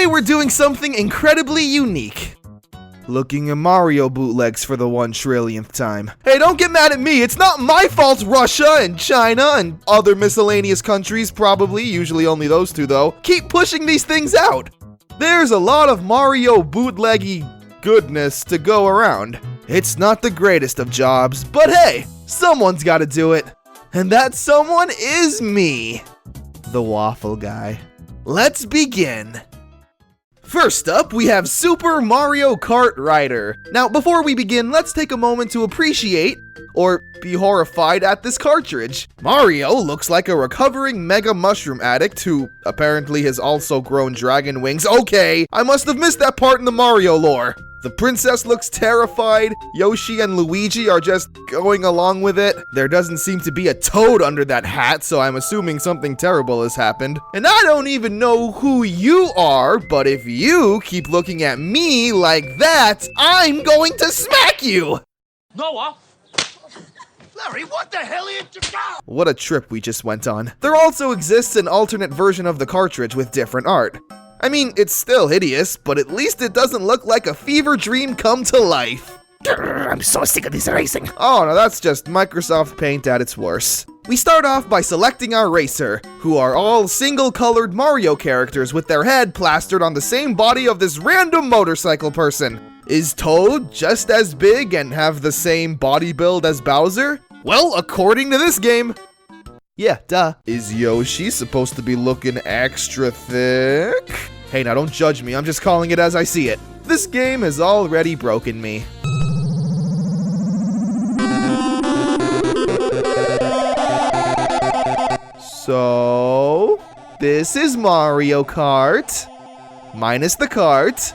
we're doing something incredibly unique. Looking at Mario bootlegs for the 1 trillionth time. Hey, don't get mad at me. It's not my fault Russia and China and other miscellaneous countries, probably, usually only those two though, keep pushing these things out. There's a lot of Mario bootleggy goodness to go around. It's not the greatest of jobs, but hey, someone's gotta do it. And that someone is me, the waffle guy. Let's begin. First up, we have Super Mario Kart Rider. Now, before we begin, let's take a moment to appreciate, or be horrified at this cartridge. Mario looks like a recovering Mega Mushroom addict who apparently has also grown dragon wings. Okay, I must have missed that part in the Mario lore. The princess looks terrified. Yoshi and Luigi are just going along with it. There doesn't seem to be a toad under that hat, so I'm assuming something terrible has happened. And I don't even know who you are, but if you keep looking at me like that, I'm going to smack you! Noah? Larry, what the hell are you doing? What a trip we just went on. There also exists an alternate version of the cartridge with different art. I mean, it's still hideous, but at least it doesn't look like a fever dream come to life. I'm so sick of this racing. Oh no, that's just Microsoft Paint at its worst. We start off by selecting our racer, who are all single-colored Mario characters with their head plastered on the same body of this random motorcycle person. Is Toad just as big and have the same body build as Bowser? Well, according to this game, yeah, duh. Is Yoshi supposed to be looking extra thick? Hey, now don't judge me, I'm just calling it as I see it. This game has already broken me. So, this is Mario Kart, minus the cart,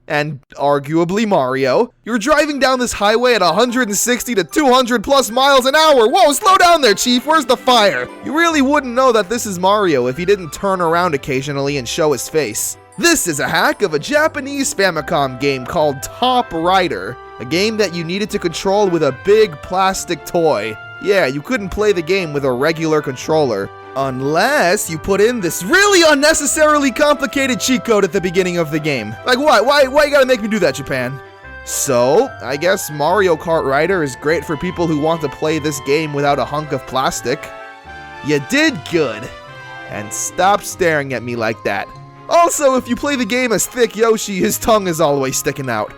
and arguably Mario. You're driving down this highway at 160 to 200 plus miles an hour. Whoa, slow down there, Chief. Where's the fire? You really wouldn't know that this is Mario if he didn't turn around occasionally and show his face. This is a hack of a Japanese Famicom game called Top Rider, a game that you needed to control with a big plastic toy. Yeah, you couldn't play the game with a regular controller. Unless you put in this really unnecessarily complicated cheat code at the beginning of the game. Like, why you gotta make me do that, Japan? So, I guess Mario Kart Rider is great for people who want to play this game without a hunk of plastic. You did good. And stop staring at me like that. Also, if you play the game as Thick Yoshi, his tongue is always sticking out.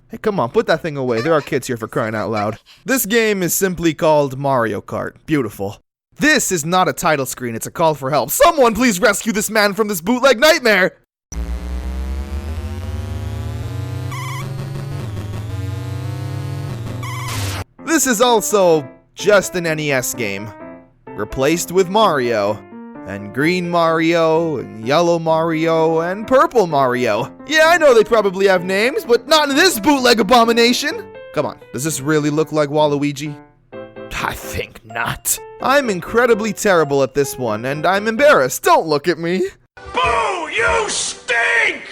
Hey, come on, put that thing away. There are kids here for crying out loud. This game is simply called Mario Kart. Beautiful. This is not a title screen, it's a call for help. Someone please rescue this man from this bootleg nightmare! This is also just an NES game, replaced with Mario, and Green Mario, and Yellow Mario, and Purple Mario. Yeah, I know they probably have names, but not in this bootleg abomination! Come on, does this really look like Waluigi? I think not. I'm incredibly terrible at this one, and I'm embarrassed. Don't look at me. Boo! You stink!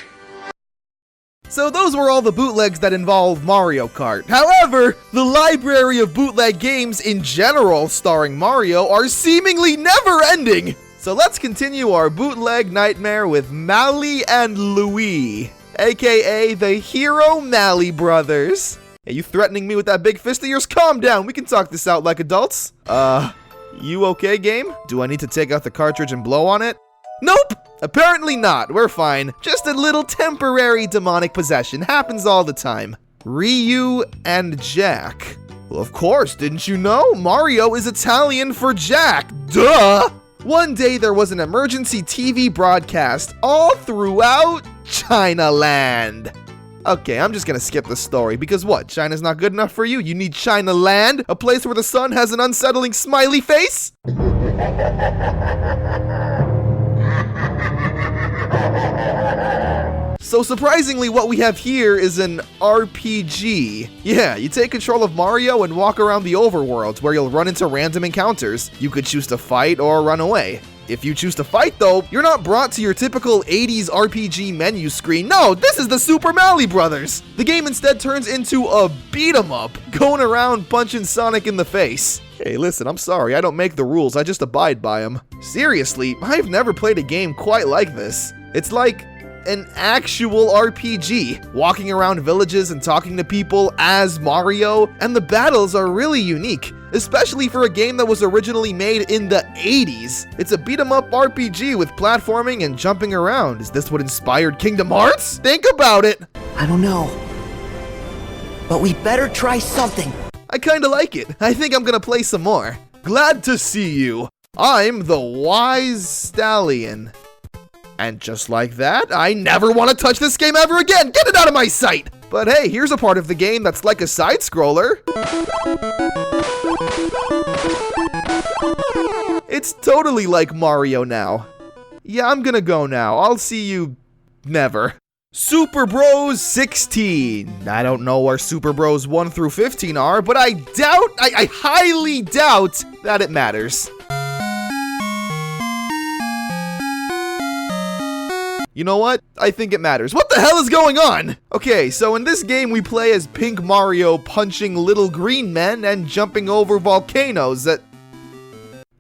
So those were all the bootlegs that involve Mario Kart. However, the library of bootleg games in general starring Mario are seemingly never-ending. So let's continue our bootleg nightmare with Mally and Louie, aka the Hero Mally Brothers. Hey, you threatening me with that big fist of yours? Calm down, we can talk this out like adults. You okay, game? Do I need to take out the cartridge and blow on it? Nope! Apparently not, we're fine. Just a little temporary demonic possession, happens all the time. Ryu and Jack. Well, of course, didn't you know? Mario is Italian for Jack, duh! One day there was an emergency TV broadcast all throughout Chinaland. Okay, I'm just gonna skip the story, because what, China's not good enough for you? You need China Land? A place where the sun has an unsettling smiley face? So surprisingly, what we have here is an RPG. Yeah, you take control of Mario and walk around the overworld, where you'll run into random encounters. You could choose to fight or run away. If you choose to fight though, you're not brought to your typical 80s RPG menu screen. No, this is the Super Mally Brothers. The game instead turns into a beat 'em up, going around punching Sonic in the face. Hey, listen, I'm sorry, I don't make the rules, I just abide by them. Seriously, I've never played a game quite like this. It's like an actual RPG, walking around villages and talking to people as Mario, and the battles are really unique, especially for a game that was originally made in the 80s. It's a beat-em-up RPG with platforming and jumping around. Is this what inspired Kingdom Hearts? Think about it! I don't know. But we better try something. I kinda like it. I think I'm gonna play some more. Glad to see you. I'm the Wise Stallion. And just like that, I never want to touch this game ever again! Get it out of my sight! But hey, here's a part of the game that's like a side-scroller. It's totally like Mario now. Yeah, I'm gonna go now. I'll see you never. Super Bros 16. I don't know where Super Bros 1 through 15 are, but I highly doubt that it matters. You know what? I think it matters. What the hell is going on? Okay, so in this game we play as Pink Mario punching little green men and jumping over volcanoes that...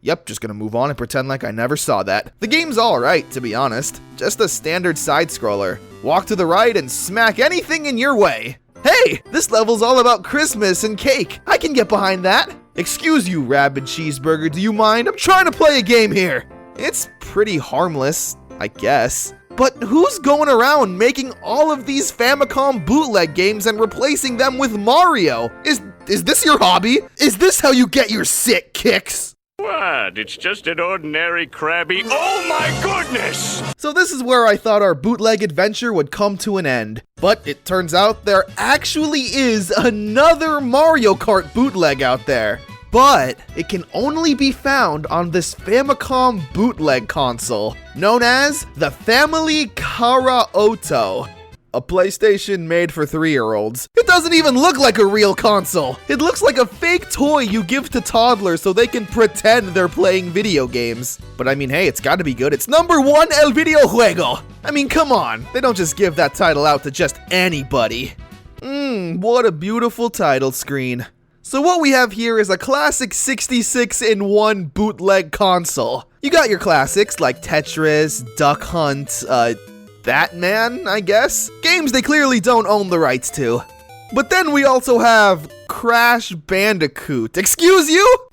Yep, just gonna move on and pretend like I never saw that. The game's alright, to be honest. Just a standard side-scroller. Walk to the right and smack anything in your way. Hey, this level's all about Christmas and cake. I can get behind that. Excuse you, Rabid Cheeseburger, do you mind? I'm trying to play a game here. It's pretty harmless, I guess. But who's going around making all of these Famicom bootleg games and replacing them with Mario? Is this your hobby? Is this how you get your sick kicks? What? It's just an ordinary Krabby. Oh my goodness! So this is where I thought our bootleg adventure would come to an end. But it turns out there actually is another Mario Kart bootleg out there. But it can only be found on this Famicom bootleg console, known as the Family Karaoto. A PlayStation made for 3-year-olds. It doesn't even look like a real console. It looks like a fake toy you give to toddlers so they can pretend they're playing video games. But I mean, hey, it's gotta be good. It's #1 El Videojuego. I mean, come on. They don't just give that title out to just anybody. What a beautiful title screen. So what we have here is a classic 66-in-1 bootleg console. You got your classics like Tetris, Duck Hunt, Batman, I guess? Games they clearly don't own the rights to. But then we also have Crash Bandicoot. Excuse you?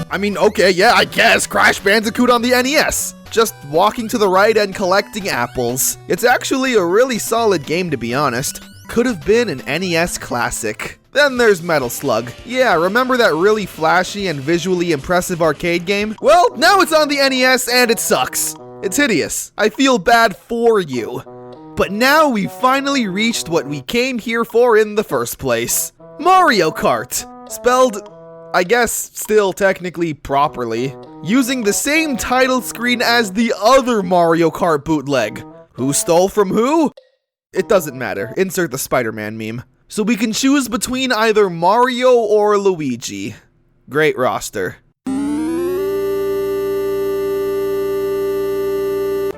I mean, okay, yeah, I guess. Crash Bandicoot on the NES. Just walking to the right and collecting apples. It's actually a really solid game, to be honest. Could have been an NES classic. Then there's Metal Slug. Yeah, remember that really flashy and visually impressive arcade game? Well, now it's on the NES and it sucks. It's hideous. I feel bad for you. But now we've finally reached what we came here for in the first place. Mario Kart. Spelled, I guess, still technically properly. Using the same title screen as the other Mario Kart bootleg. Who stole from who? It doesn't matter. Insert the Spider-Man meme. So we can choose between either Mario or Luigi. Great roster.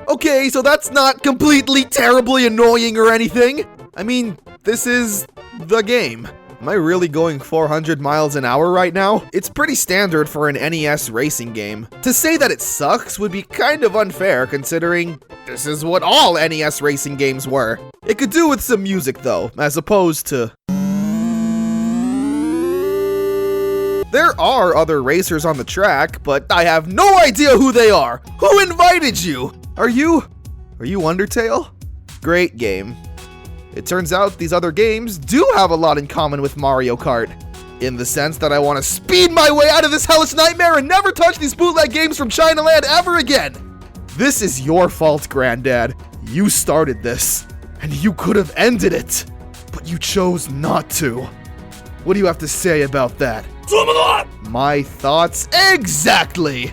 Okay, so that's not completely terribly annoying or anything. I mean, this is the game. Am I really going 400 miles an hour right now? It's pretty standard for an NES racing game. To say that it sucks would be kind of unfair considering this is what all NES racing games were. It could do with some music though, as opposed to... There are other racers on the track, but I have no idea who they are. Who invited you? Are you Undertale? Great game. It turns out these other games do have a lot in common with Mario Kart. In the sense that I want to speed my way out of this hellish nightmare and never touch these bootleg games from Chinaland ever again! This is your fault, Granddad. You started this, and you could have ended it, but you chose not to. What do you have to say about that? My thoughts exactly!